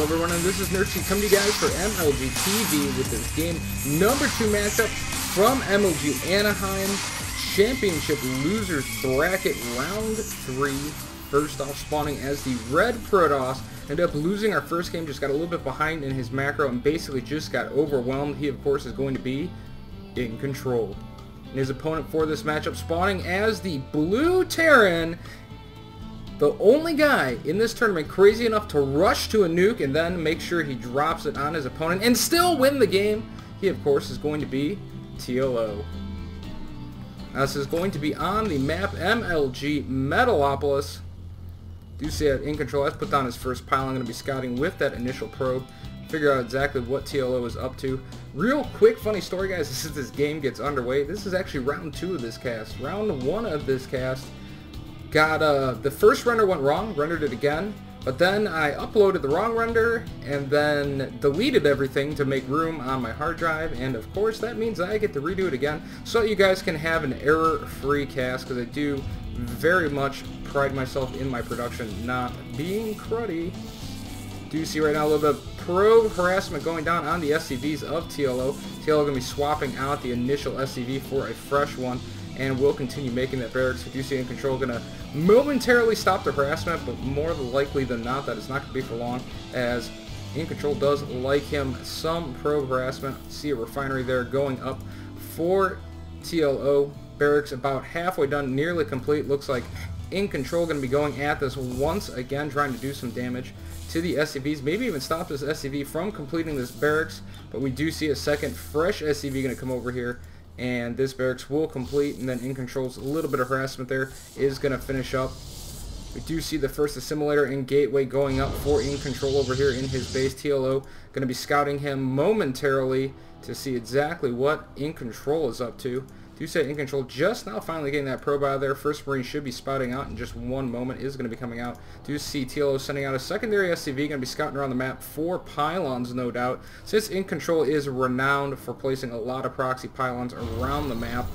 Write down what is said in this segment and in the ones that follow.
everyone, and this is Nursery coming to you guys for MLG TV with this game number 2 matchup from MLG Anaheim Championship Losers Bracket Round 3. First off, spawning as the Red Protoss. Ended up losing our first game, just got a little bit behind in his macro and basically just got overwhelmed. He, of course, is going to be iNcontrol. And his opponent for this matchup spawning as the Blue Terran. The only guy in this tournament crazy enough to rush to a nuke and then make sure he drops it on his opponent and still win the game. He, of course, is going to be TLO. Now, this is going to be on the map MLG Metalopolis. Do see that iNcontrol has put down his first pile. I'm going to be scouting with that initial probe. Figure out exactly what TLO is up to. Real quick funny story, guys, as this game gets underway. This is actually round 2 of this cast. Round 1 of this cast. Got the first render went wrong, rendered it again, but then I uploaded the wrong render and then deleted everything to make room on my hard drive, and of course that means I get to redo it again so you guys can have an error-free cast, because I do very much pride myself in my production not being cruddy. Do you see right now a little bit of probe harassment going down on the SCVs of TLO. TLO going to be swapping out the initial SCV for a fresh one, and we'll continue making that barracks. We do see iNcontrol going to momentarily stop the harassment, but more likely than not that it's not going to be for long, as iNcontrol does like him some probe harassment. See a refinery there going up for TLO. Barracks about halfway done, nearly complete. Looks like iNcontrol going to be going at this once again, trying to do some damage to the SCVs, maybe even stop this SCV from completing this barracks, but we do see a second fresh SCV going to come over here, and this barracks will complete, and then iNcontrol's a little bit of harassment there is going to finish up. We do see the first assimilator and gateway going up for iNcontrol over here in his base. TLO going to be scouting him momentarily to see exactly what iNcontrol is up to. Do say iNcontrol just now finally getting that probe out of there. First Marine should be spouting out in just one moment, is going to be coming out. Do see TLO sending out a secondary SCV, going to be scouting around the map for pylons, no doubt, since iNcontrol is renowned for placing a lot of proxy pylons around the map.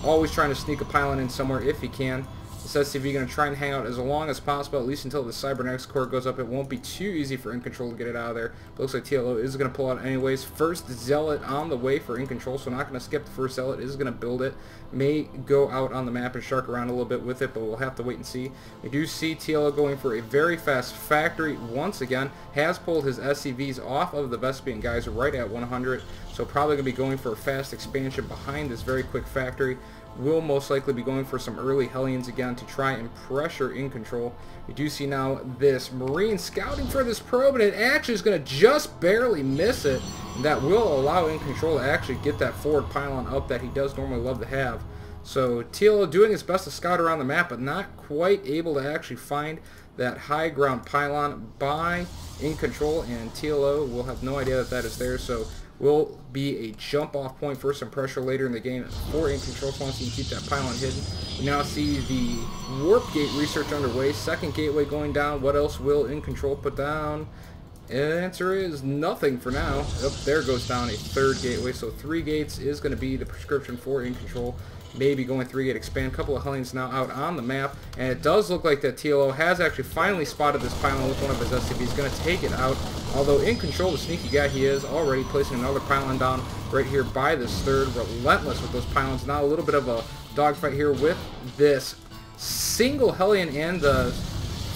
Always trying to sneak a pylon in somewhere if he can. This SCV going to try and hang out as long as possible, at least until the Cybernetics core goes up. It won't be too easy for iNcontrol to get it out of there. But looks like TLO is going to pull out anyways. First Zealot on the way for iNcontrol, so not going to skip the first Zealot. Is going to build it. May go out on the map and shark around a little bit with it, but we'll have to wait and see. We do see TLO going for a very fast factory once again. Has pulled his SCVs off of the Vespian guys right at 100, so probably going to be going for a fast expansion behind this very quick factory. Will most likely be going for some early Hellions again to try and pressure iNcontrol. We do see now this Marine scouting for this probe, and it actually is going to just barely miss it. And that will allow iNcontrol to actually get that forward pylon up that he does normally love to have. So TLO doing his best to scout around the map, but not quite able to actually find that high ground pylon by iNcontrol, and TLO will have no idea that that is there. So will be a jump off point for some pressure later in the game for iNcontrol, so you can keep that pylon hidden. We now see the warp gate research underway. Second gateway going down. What else will iNcontrol put down? And the answer is nothing for now. Up there goes down a third gateway, so 3 gates is going to be the prescription for iNcontrol. Maybe going 3-gate expand. A couple of Hellions now out on the map, and it does look like that TLO has actually finally spotted this pylon with one of his SCVs. Going to take it out, although iNcontrol, the sneaky guy he is, already placing another pylon down right here by this third. Relentless with those pylons. Now a little bit of a dogfight here with this single Hellion and the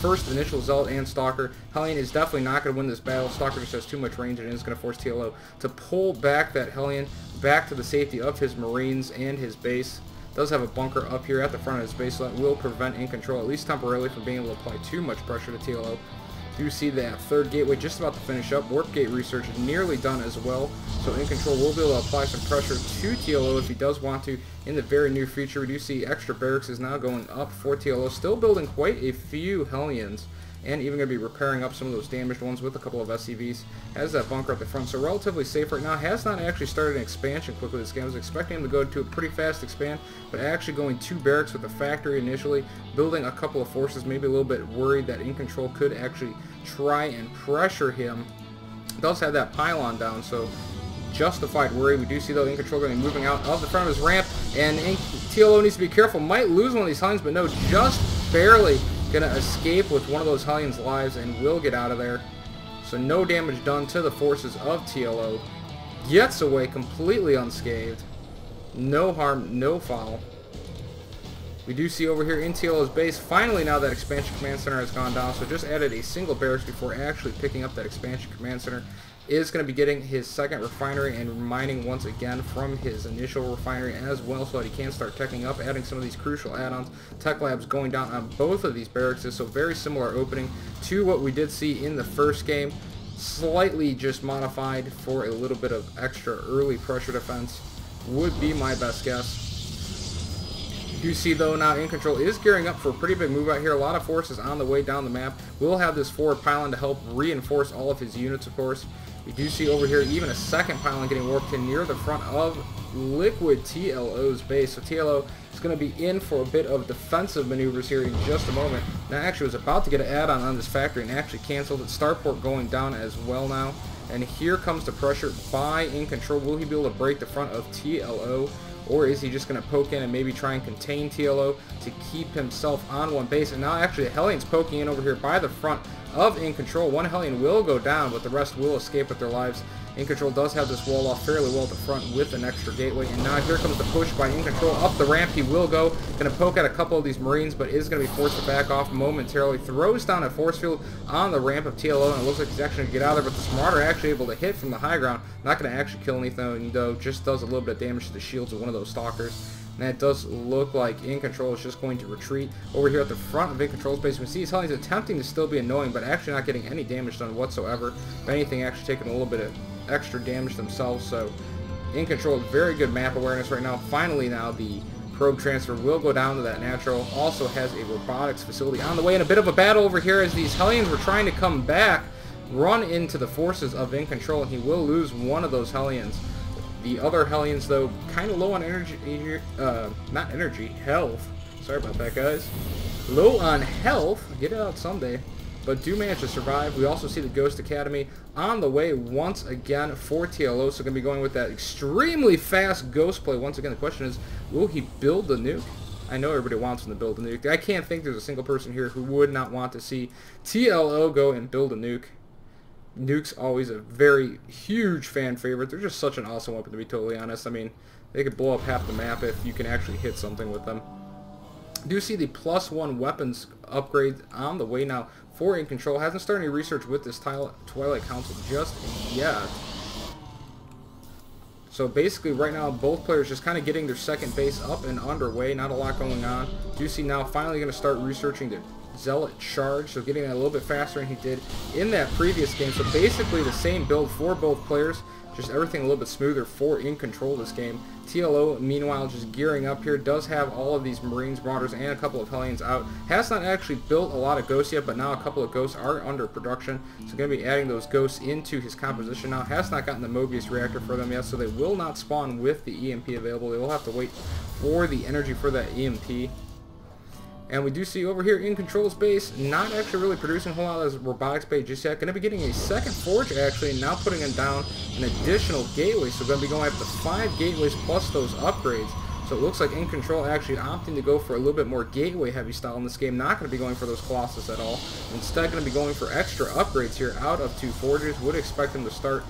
first initial Zealot and Stalker. Hellion is definitely not going to win this battle. Stalker just has too much range, and it is going to force TLO to pull back that Hellion back to the safety of his Marines and his base. Does have a bunker up here at the front of his base, so that will prevent iNcontrol, at least temporarily, from being able to apply too much pressure to TLO. Do see that third gateway just about to finish up. Warp gate research is nearly done as well, so iNcontrol will be able to apply some pressure to TLO if he does want to in the very near future. We do see extra barracks is now going up for TLO, still building quite a few Hellions, and even going to be repairing up some of those damaged ones with a couple of SCVs. Has that bunker at the front, so relatively safe right now. Has not actually started an expansion quickly this game. I was expecting him to go to a pretty fast expand, but actually going 2 barracks with the factory initially, building a couple of forces, maybe a little bit worried that iNcontrol could actually try and pressure him. Does have that pylon down, so justified worry. We do see though iNcontrol going to be moving out of the front of his ramp, and TLO needs to be careful. Might lose one of these Hellions, but no, just barely going to escape with one of those Hellions' lives and will get out of there. So no damage done to the forces of TLO. Gets away completely unscathed. No harm, no foul. We do see over here in TLO's base, finally now that expansion command center has gone down, so just added a single barracks before actually picking up that expansion command center. Is going to be getting his second refinery and mining once again from his initial refinery as well, so that he can start teching up, adding some of these crucial add-ons. Tech labs going down on both of these barracks, so very similar opening to what we did see in the first game. Slightly just modified for a little bit of extra early pressure defense would be my best guess. You see though now iNcontrol is gearing up for a pretty big move out here. A lot of forces on the way down the map. We'll have this forward pylon to help reinforce all of his units, of course. We do see over here even a second pylon getting warped in near the front of Liquid TLO's base. So TLO is going to be in for a bit of defensive maneuvers here in just a moment. Now actually was about to get an add-on on this factory and actually canceled it. Starport going down as well now. And here comes the pressure by iNcontrol. Will he be able to break the front of TLO? Or is he just going to poke in and maybe try and contain TLO to keep himself on one base? And now actually a Hellion's poking in over here by the front of iNcontrol. One Hellion will go down, but the rest will escape with their lives. iNcontrol does have this wall off fairly well at the front with an extra gateway. And now here comes the push by iNcontrol. Up the ramp he will go. Going to poke at a couple of these Marines, but is going to be forced to back off momentarily. Throws down a force field on the ramp of TLO, and it looks like he's actually going to get out of there. But the Smarter actually able to hit from the high ground. Not going to actually kill anything, though. Just does a little bit of damage to the shields of one of those stalkers. And that does look like iNcontrol is just going to retreat. Over here at the front of iNcontrol's base, we see Hellions attempting to still be annoying, but actually not getting any damage done whatsoever. If anything, actually taking a little bit of extra damage themselves. So iNcontrol, very good map awareness right now. Finally now the probe transfer will go down to that natural. Also has a robotics facility on the way, and a bit of a battle over here as these Hellions were trying to come back, run into the forces of iNcontrol, and he will lose one of those Hellions. The other Hellions, though, kind of low on energy, not energy, health. Sorry about that, guys. Low on health, get it out someday, but do manage to survive. We also see the Ghost Academy on the way once again for TLO, so going to be going with that extremely fast Ghost play. Once again, the question is, will he build the nuke? I know everybody wants him to build a nuke. I can't think there's a single person here who would not want to see TLO go and build a nuke. Nuke's always a very huge fan favorite. They're just such an awesome weapon, to be totally honest. I mean, they could blow up half the map if you can actually hit something with them. Do see the +1 weapons upgrade on the way now for iNcontrol. Hasn't started any research with this Twilight Council just yet. So basically right now both players just kind of getting their second base up and underway. Not a lot going on. Do see now finally going to start researching the Zealot charge, so getting that a little bit faster than he did in that previous game. So basically the same build for both players, just everything a little bit smoother for iNcontrol this game. TLO meanwhile just gearing up here, does have all of these Marines, Marauders, and a couple of Hellions out. Has not actually built a lot of Ghosts yet, but now a couple of Ghosts are under production, so going to be adding those Ghosts into his composition now. Has not gotten the Mobius reactor for them yet, so they will not spawn with the EMP available. They will have to wait for the energy for that EMP. And we do see over here iNcontrol's base not actually really producing a whole lot of robotics base just yet. Going to be getting a second forge actually, and now putting in down an additional gateway. So going to be going up to 5 gateways plus those upgrades. So it looks like iNcontrol actually opting to go for a little bit more gateway heavy style in this game. Not going to be going for those Colossus at all. Instead going to be going for extra upgrades here out of 2 forges. Would expect him to start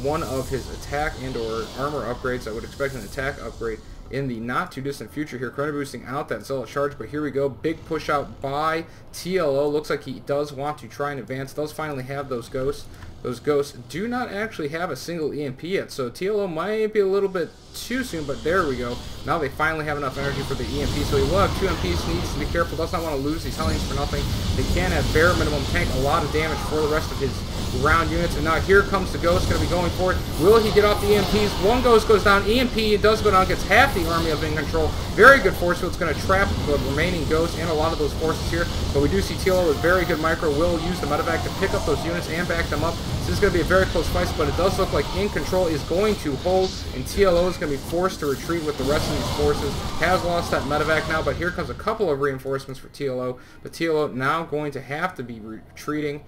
one of his attack and or armor upgrades. I would expect an attack upgrade in the not too distant future here. Chrono boosting out that Zealot charge, but here we go. Big push out by TLO. Looks like he does want to try and advance. Does finally have those Ghosts. Those Ghosts do not actually have a single EMP yet, so TLO might be a little bit too soon, but there we go. Now they finally have enough energy for the EMP, so he will have 2 EMPs. Needs to be careful. Does not want to lose these Hellions for nothing. They can at bare minimum tank a lot of damage for the rest of his ground units, and now here comes the Ghost, going to be going for it. Will he get off the EMPs? One Ghost goes down. EMP does go down, gets half the army of iNcontrol. Very good force field. It's going to trap the remaining Ghosts and a lot of those forces here, but we do see TLO with very good micro. Will use the medevac to pick up those units and back them up. So this is going to be a very close fight, but it does look like iNcontrol is going to hold, and TLO is going to be forced to retreat with the rest of these forces. Has lost that medevac now, but here comes a couple of reinforcements for TLO, but TLO now going to have to be retreating.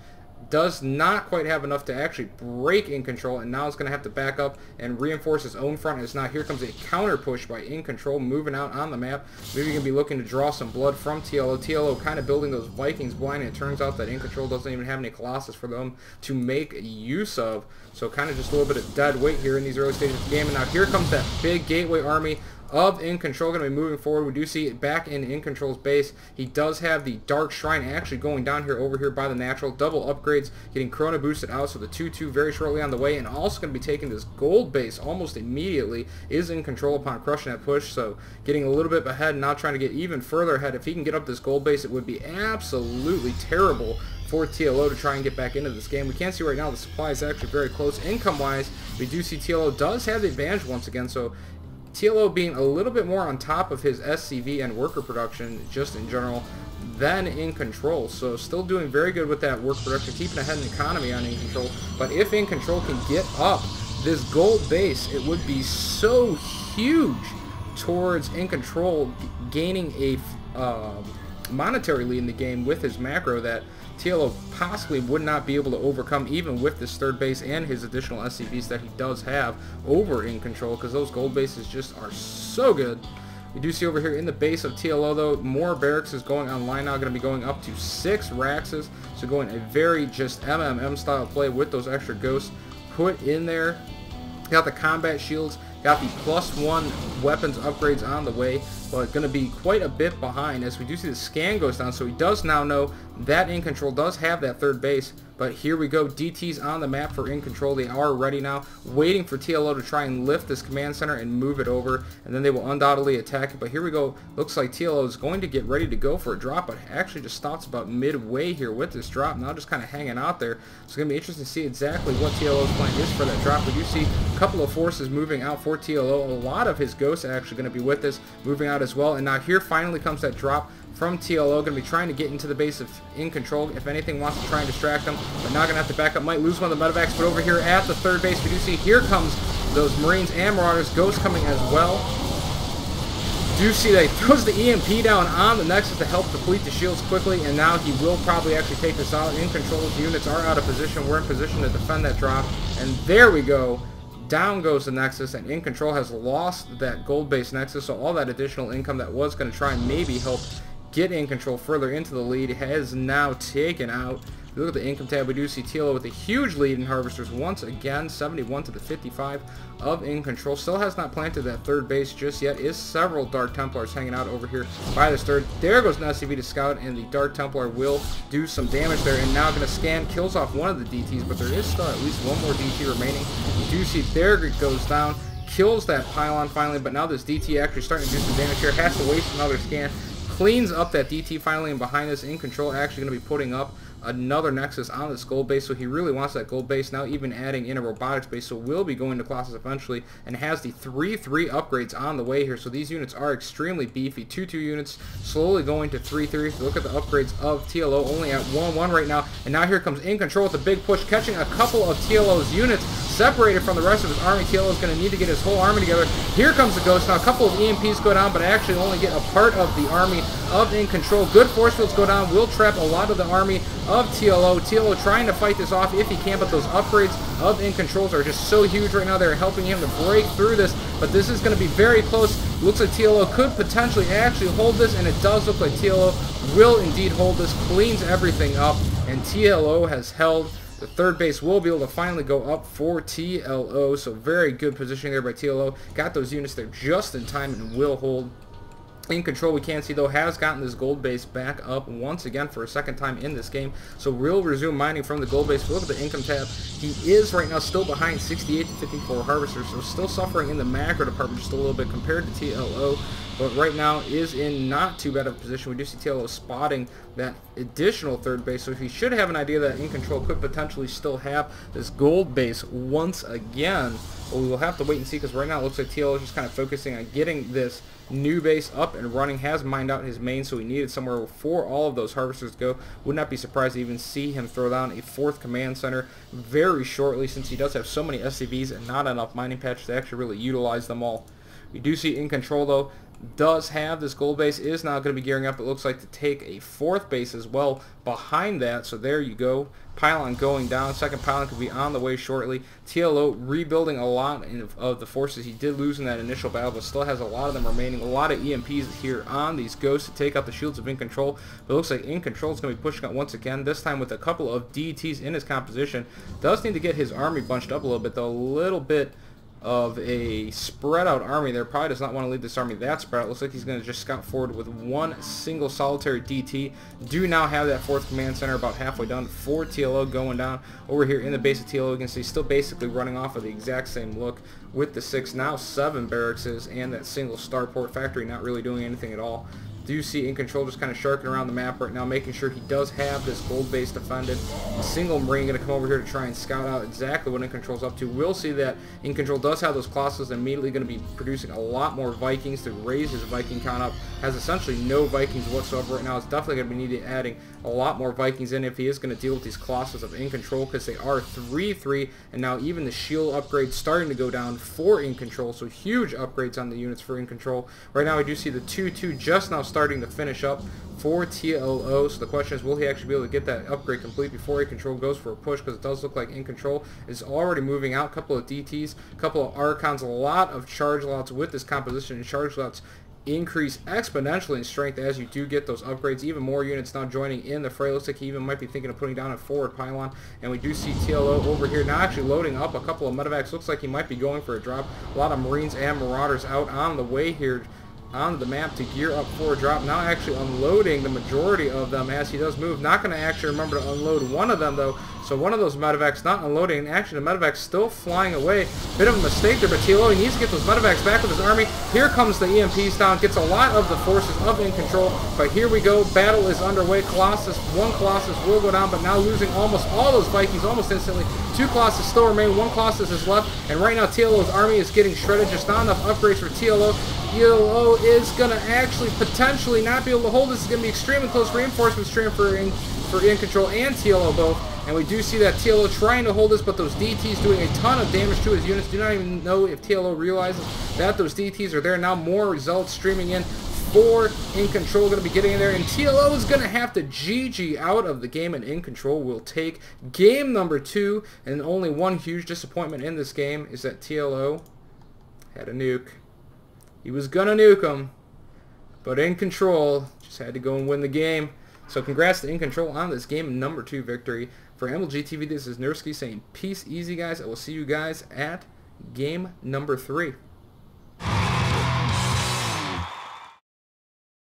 does not quite have enough to actually break iNcontrol, and now it's going to have to back up and reinforce his own front. As now here comes a counter push by iNcontrol, moving out on the map. Maybe going to be looking to draw some blood from TLO. TLO kind of building those Vikings blind, and it turns out that iNcontrol doesn't even have any Colossus for them to make use of. So kind of just a little bit of dead weight here in these early stages of the game. And now here comes that big gateway army of iNcontrol, going to be moving forward. We do see it back in iNcontrol's base. He does have the Dark Shrine actually going down here over here by the natural. Double upgrades, getting Chrono boosted out, so the 2-2 very shortly on the way, and also going to be taking this gold base almost immediately. Is iNcontrol upon crushing that push, so getting a little bit ahead, now trying to get even further ahead. If he can get up this gold base, it would be absolutely terrible for TLO to try and get back into this game. We can see right now the supply is actually very close. Income-wise, we do see TLO does have the advantage once again, so TLO being a little bit more on top of his SCV and worker production just in general than iNcontrol. So still doing very good with that work production, keeping ahead in economy on iNcontrol. But if iNcontrol can get up this gold base, it would be so huge towards iNcontrol gaining a monetary lead in the game with his macro that TLO possibly would not be able to overcome, even with this third base and his additional SCVs that he does have over iNcontrol, because those gold bases just are so good. We do see over here in the base of TLO, though, more barracks is going online now, going to be going up to 6 Raxes, so going a very just MMM style play with those extra ghosts put in there. Got the combat shields, got the +1 weapons upgrades on the way, but going to be quite a bit behind as we do see the scan goes down. So he does now know that iNcontrol does have that third base. But here we go, DT's on the map for iNcontrol. They are ready now, waiting for TLO to try and lift this command center and move it over, and then they will undoubtedly attack it. But here we go, looks like TLO is going to get ready to go for a drop, but actually just stops about midway here with this drop, now just kind of hanging out there. So it's going to be interesting to see exactly what TLO's plan is for that drop. We do see a couple of forces moving out for TLO. A lot of his ghosts are actually going to be with this, moving out as well. And now here finally comes that drop from TLO, going to be trying to get into the base of iNcontrol. If anything, wants to try and distract them, but not going to have to back up. Might lose one of the medevacs, but over here at the third base, we do see here comes those Marines and Marauders, Ghosts coming as well. Do see that he throws the EMP down on the Nexus to help deplete the shields quickly, and now he will probably actually take this out. iNcontrol's units are out of position. We're in position to defend that drop, and there we go. Down goes the Nexus, and iNcontrol has lost that gold-based Nexus, so all that additional income that was going to try and maybe help get iNcontrol further into the lead has now taken out. If you look at the income tab, we do see TLO with a huge lead in Harvesters once again, 71 to the 55 of iNcontrol. Still has not planted that third base just yet. Is several Dark Templars hanging out over here by this third. There goes an SCV to scout, and the Dark Templar will do some damage there. And now going to scan, kills off one of the DTs, but there is still at least one more DT remaining. You do see there it goes down, kills that pylon finally, but now this DT actually starting to do some damage here. Has to waste another scan. Cleans up that DT finally, and behind this iNcontrol actually going to be putting up another Nexus on this gold base, so he really wants that gold base, now even adding in a robotics base, so will be going to Colossus eventually, and has the 3-3 upgrades on the way here, so these units are extremely beefy. 2-2 units, slowly going to 3-3. So look at the upgrades of TLO, only at 1-1 right now, and now here comes iNcontrol with a big push, catching a couple of TLO's units, separated from the rest of his army. TLO is going to need to get his whole army together. Here comes the Ghost. Now a couple of EMPs go down, but actually only get a part of the army of iNcontrol. Good force fields go down, will trap a lot of the army of TLO. TLO trying to fight this off if he can, but those upgrades of iNcontrols are just so huge right now. They're helping him to break through this, but this is going to be very close. Looks like TLO could potentially actually hold this, and it does look like TLO will indeed hold this. Cleans everything up, and TLO has held. The third base will be able to finally go up for TLO, so very good positioning there by TLO. Got those units there just in time and will hold. iNcontrol, we can see though, has gotten this gold base back up once again for a second time in this game, so we'll resume mining from the gold base. Look at the income tab. He is right now still behind 68 to 54 Harvesters, so still suffering in the macro department just a little bit compared to TLO, but right now is in not too bad of a position. We do see TLO spotting that additional third base, so he should have an idea that iNcontrol could potentially still have this gold base once again. But we will have to wait and see, because right now it looks like TLO is just kind of focusing on getting this new base up and running. Has mined out his main, so he needed somewhere for all of those Harvesters to go. Would not be surprised to even see him throw down a fourth command center very shortly, since he does have so many SCVs and not enough mining patches to actually really utilize them all. We do see iNcontrol though, does have this gold base, is now going to be gearing up, it looks like, to take a 4th base as well behind that. So there you go. Pylon going down. 2nd pylon could be on the way shortly. TLO rebuilding a lot of the forces he did lose in that initial battle, but still has a lot of them remaining. A lot of EMPs here on these ghosts to take out the shields of iNcontrol. But it looks like iNcontrol is going to be pushing out once again, this time with a couple of DTs in his composition. Does need to get his army bunched up a little bit, though. A little bit of a spread out army there. Probably does not want to leave this army that spread out. Looks like he's going to just scout forward with one single solitary DT. Do now have that 4th command center about halfway done for TLO going down. Over here in the base of TLO, you can see still basically running off of the exact same look with the 6, now 7 barracks and that single starport factory not really doing anything at all. Do see iNcontrol just kind of sharking around the map right now, making sure he does have this gold base defended. A single Marine going to come over here to try and scout out exactly what iNcontrol's up to. We'll see that iNcontrol does have those Colossus, immediately going to be producing a lot more Vikings to raise his Viking count up. Has essentially no Vikings whatsoever right now. It's definitely going to be needed adding a lot more Vikings in if he is going to deal with these Colossus of iNcontrol, because they are 3-3, and now even the shield upgrade starting to go down for iNcontrol, so huge upgrades on the units for iNcontrol. Right now we do see the 2-2 just now starting to finish up for TLO, so the question is, will he actually be able to get that upgrade complete before iNcontrol goes for a push, because it does look like iNcontrol is already moving out. A couple of DTs, a couple of Archons, a lot of charge lots with this composition, and charge lots increase exponentially in strength as you do get those upgrades. Even more units now joining in the fray. Looks like he even might be thinking of putting down a forward pylon, and we do see TLO over here now actually loading up a couple of medevacs. Looks like he might be going for a drop. A lot of Marines and Marauders out on the way here onto the map to gear up for a drop. Now actually unloading the majority of them as he does move. Not going to actually remember to unload one of them though. So one of those medevacs not unloading, and actually the medevac's still flying away. Bit of a mistake there, but TLO needs to get those medevacs back with his army. Here comes the EMPs down, gets a lot of the forces of iNcontrol, but here we go, battle is underway. Colossus, 1 Colossus will go down, but now losing almost all those Vikings almost instantly. 2 Colossus still remain, 1 Colossus is left, and right now TLO's army is getting shredded. Just not enough upgrades for TLO. TLO is going to actually potentially not be able to hold this. Is going to be extremely close reinforcements transferring for iNcontrol and TLO both. And we do see that TLO trying to hold this, but those DTs doing a ton of damage to his units. Do not even know if TLO realizes that those DTs are there. Now more results streaming in for iNcontrol, going to be getting in there, and TLO is going to have to GG out of the game, and iNcontrol will take game number 2. And only one huge disappointment in this game is that TLO had a nuke. He was going to nuke him, but iNcontrol just had to go and win the game. So congrats to iNcontrol on this game number 2 victory. For MLG TV, this is Nursky saying peace easy, guys. I will see you guys at game number 3.